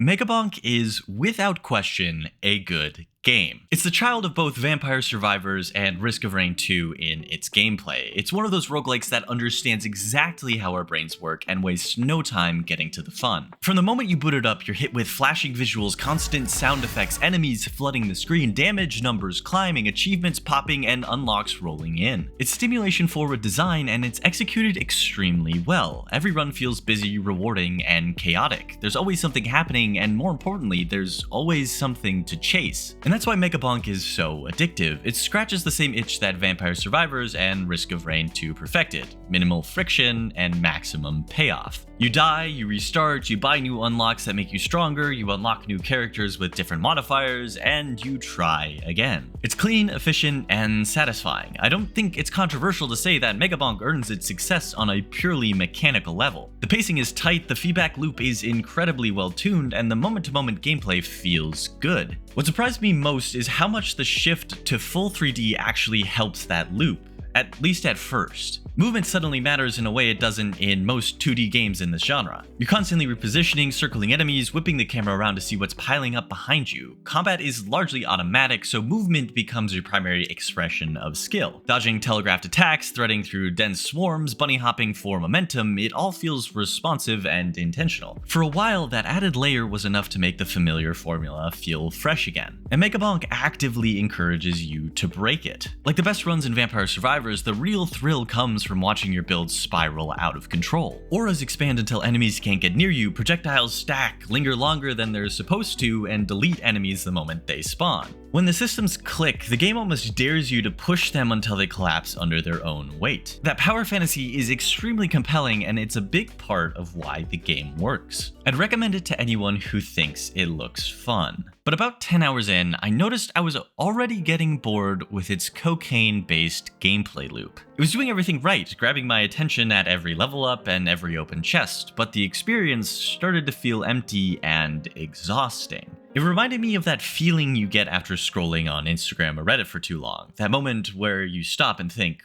Megabonk is, without question, a good game. It's the child of both Vampire Survivors and Risk of Rain 2 in its gameplay. It's one of those roguelikes that understands exactly how our brains work and wastes no time getting to the fun. From the moment you boot it up, you're hit with flashing visuals, constant sound effects, enemies flooding the screen, damage numbers climbing, achievements popping, and unlocks rolling in. It's stimulation-forward design, and it's executed extremely well. Every run feels busy, rewarding, and chaotic. There's always something happening, and more importantly, there's always something to chase. And that's why Megabonk is so addictive. It scratches the same itch that Vampire Survivors and Risk of Rain 2 perfected: minimal friction and maximum payoff. You die, you restart, you buy new unlocks that make you stronger, you unlock new characters with different modifiers, and you try again. It's clean, efficient, and satisfying. I don't think it's controversial to say that Megabonk earns its success on a purely mechanical level. The pacing is tight, the feedback loop is incredibly well tuned, and the moment-to-moment gameplay feels good. What surprised me most is how much the shift to full 3D actually helps that loop, at least at first. Movement suddenly matters in a way it doesn't in most 2D games in this genre. You're constantly repositioning, circling enemies, whipping the camera around to see what's piling up behind you. Combat is largely automatic, so movement becomes your primary expression of skill. Dodging telegraphed attacks, threading through dense swarms, bunny hopping for momentum, it all feels responsive and intentional. For a while, that added layer was enough to make the familiar formula feel fresh again. And Megabonk actively encourages you to break it. Like the best runs in Vampire Survivors, the real thrill comes from watching your build spiral out of control. Auras expand until enemies can't get near you, projectiles stack, linger longer than they're supposed to, and delete enemies the moment they spawn. When the systems click, the game almost dares you to push them until they collapse under their own weight. That power fantasy is extremely compelling, and it's a big part of why the game works. I'd recommend it to anyone who thinks it looks fun. But about 10 hours in, I noticed I was already getting bored with its cocaine-based gameplay loop. It was doing everything right, grabbing my attention at every level up and every open chest, but the experience started to feel empty and exhausting. It reminded me of that feeling you get after scrolling on Instagram or Reddit for too long, that moment where you stop and think,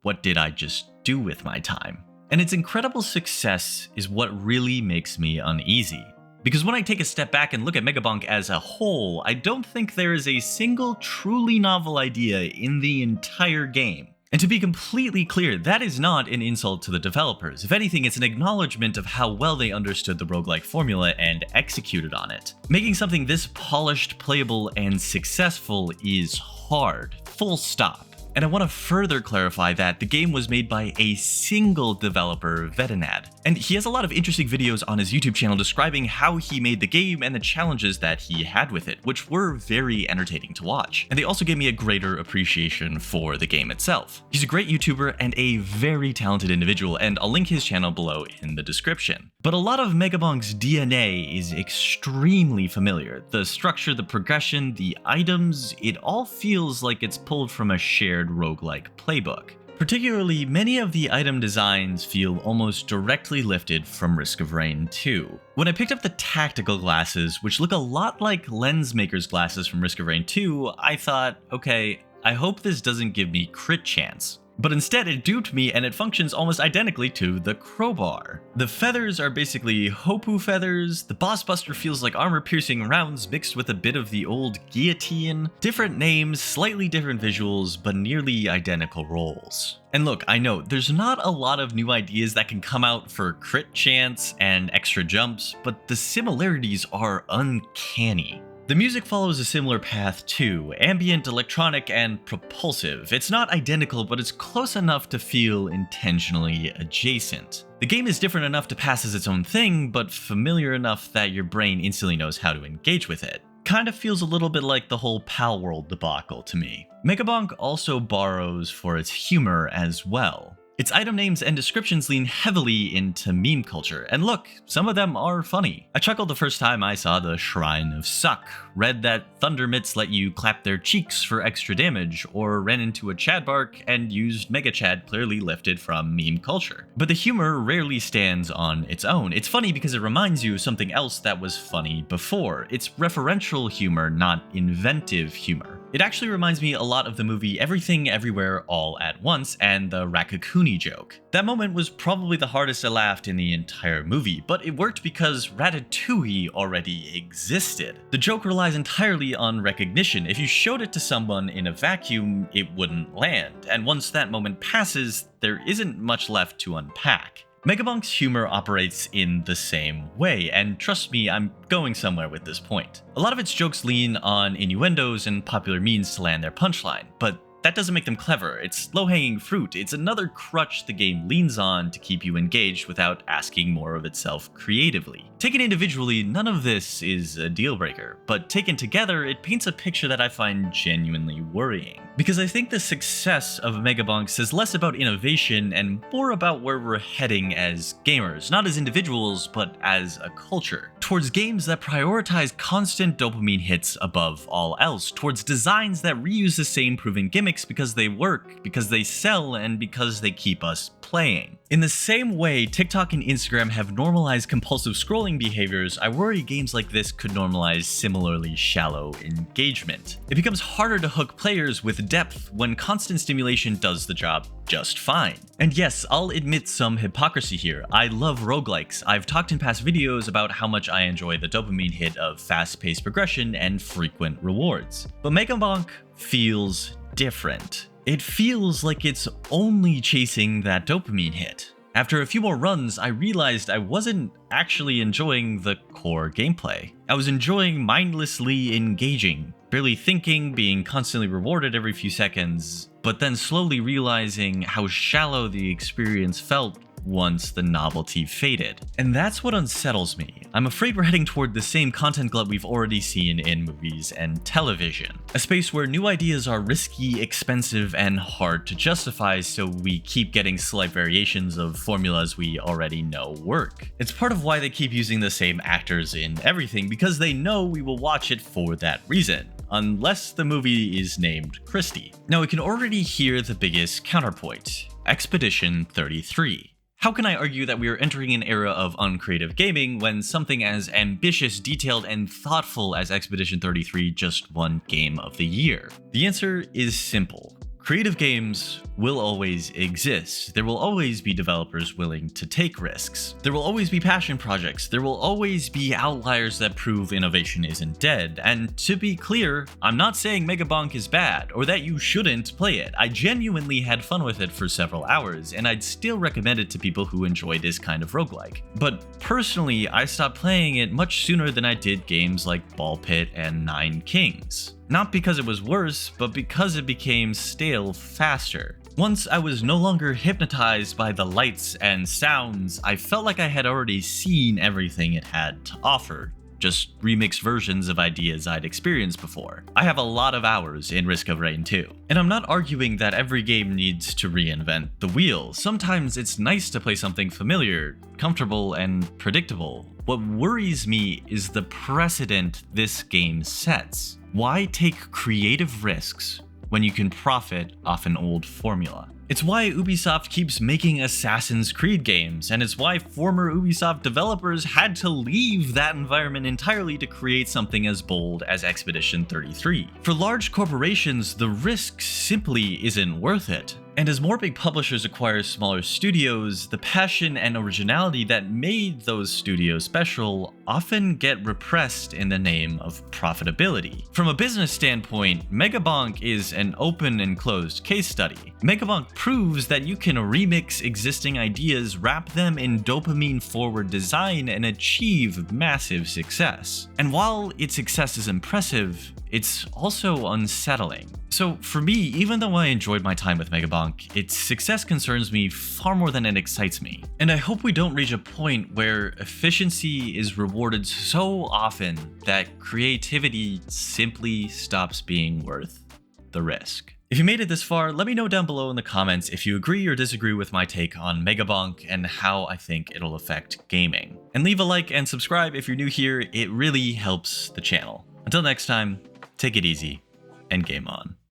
what did I just do with my time? And its incredible success is what really makes me uneasy. Because when I take a step back and look at Megabonk as a whole, I don't think there is a single truly novel idea in the entire game. And to be completely clear, that is not an insult to the developers. If anything, it's an acknowledgement of how well they understood the roguelike formula and executed on it. Making something this polished, playable, and successful is hard. Full stop. And I want to further clarify that the game was made by a single developer, Vedinad. And he has a lot of interesting videos on his YouTube channel describing how he made the game and the challenges that he had with it, which were very entertaining to watch. And they also gave me a greater appreciation for the game itself. He's a great YouTuber and a very talented individual, and I'll link his channel below in the description. But a lot of Megabonk's DNA is extremely familiar. The structure, the progression, the items, it all feels like it's pulled from a shared roguelike playbook. Particularly, many of the item designs feel almost directly lifted from Risk of Rain 2. When I picked up the tactical glasses, which look a lot like Lensmaker's glasses from Risk of Rain 2, I thought, okay, I hope this doesn't give me crit chance. But instead it duped me, and it functions almost identically to the crowbar. The feathers are basically Hopu feathers, the boss buster feels like armor-piercing rounds mixed with a bit of the old guillotine. Different names, slightly different visuals, but nearly identical roles. And look, I know, there's not a lot of new ideas that can come out for crit chance and extra jumps, but the similarities are uncanny. The music follows a similar path too, ambient, electronic, and propulsive. It's not identical, but it's close enough to feel intentionally adjacent. The game is different enough to pass as its own thing, but familiar enough that your brain instantly knows how to engage with it. Kind of feels a little bit like the whole Pal World debacle to me. Megabonk also borrows for its humor as well. Its item names and descriptions lean heavily into meme culture, and look, some of them are funny. I chuckled the first time I saw the Shrine of Suck, read that thunder mitts let you clap their cheeks for extra damage, or ran into a Chadbark and used Mega Chad clearly lifted from meme culture. But the humor rarely stands on its own. It's funny because it reminds you of something else that was funny before. It's referential humor, not inventive humor. It actually reminds me a lot of the movie Everything Everywhere All at Once and the Raccacoonie joke. That moment was probably the hardest I laughed in the entire movie, but it worked because Ratatouille already existed. The joke relies entirely on recognition. If you showed it to someone in a vacuum, it wouldn't land, and once that moment passes, there isn't much left to unpack. Megabonk's humor operates in the same way, and trust me, I'm going somewhere with this point. A lot of its jokes lean on innuendos and popular means to land their punchline, but that doesn't make them clever. It's low-hanging fruit. It's another crutch the game leans on to keep you engaged without asking more of itself creatively. Taken individually, none of this is a deal breaker, but taken together, it paints a picture that I find genuinely worrying. Because I think the success of Megabonk says less about innovation and more about where we're heading as gamers, not as individuals, but as a culture. Towards games that prioritize constant dopamine hits above all else, towards designs that reuse the same proven gimmicks because they work, because they sell, and because they keep us playing. In the same way TikTok and Instagram have normalized compulsive scrolling behaviors, I worry games like this could normalize similarly shallow engagement. It becomes harder to hook players with depth when constant stimulation does the job just fine. And yes, I'll admit some hypocrisy here. I love roguelikes. I've talked in past videos about how much I enjoy the dopamine hit of fast-paced progression and frequent rewards. But Megabonk feels different. It feels like it's only chasing that dopamine hit. After a few more runs, I realized I wasn't actually enjoying the core gameplay. I was enjoying mindlessly engaging, barely thinking, being constantly rewarded every few seconds, but then slowly realizing how shallow the experience felt once the novelty faded. And that's what unsettles me. I'm afraid we're heading toward the same content glut we've already seen in movies and television. A space where new ideas are risky, expensive, and hard to justify, so we keep getting slight variations of formulas we already know work. It's part of why they keep using the same actors in everything, because they know we will watch it for that reason. Unless the movie is named Christie. Now we can already hear the biggest counterpoint. Expedition 33. How can I argue that we are entering an era of uncreative gaming when something as ambitious, detailed, and thoughtful as Expedition 33 just won Game of the Year? The answer is simple. Creative games will always exist. There will always be developers willing to take risks. There will always be passion projects. There will always be outliers that prove innovation isn't dead. And to be clear, I'm not saying Megabonk is bad or that you shouldn't play it. I genuinely had fun with it for several hours, and I'd still recommend it to people who enjoy this kind of roguelike. But personally, I stopped playing it much sooner than I did games like Ball Pit and Nine Kings. Not because it was worse, but because it became stale faster. Once I was no longer hypnotized by the lights and sounds, I felt like I had already seen everything it had to offer. Just remixed versions of ideas I'd experienced before. I have a lot of hours in Risk of Rain 2. And I'm not arguing that every game needs to reinvent the wheel. Sometimes it's nice to play something familiar, comfortable, and predictable. What worries me is the precedent this game sets. Why take creative risks when you can profit off an old formula? It's why Ubisoft keeps making Assassin's Creed games, and it's why former Ubisoft developers had to leave that environment entirely to create something as bold as Expedition 33. For large corporations, the risk simply isn't worth it. And as more big publishers acquire smaller studios, the passion and originality that made those studios special often get repressed in the name of profitability. From a business standpoint, Megabonk is an open and closed case study. Megabonk proves that you can remix existing ideas, wrap them in dopamine-forward design, and achieve massive success. And while its success is impressive, it's also unsettling. So for me, even though I enjoyed my time with Megabonk, its success concerns me far more than it excites me. And I hope we don't reach a point where efficiency is rewarded so often that creativity simply stops being worth the risk. If you made it this far, let me know down below in the comments if you agree or disagree with my take on Megabonk and how I think it'll affect gaming. And leave a like and subscribe if you're new here, it really helps the channel. Until next time, take it easy and game on.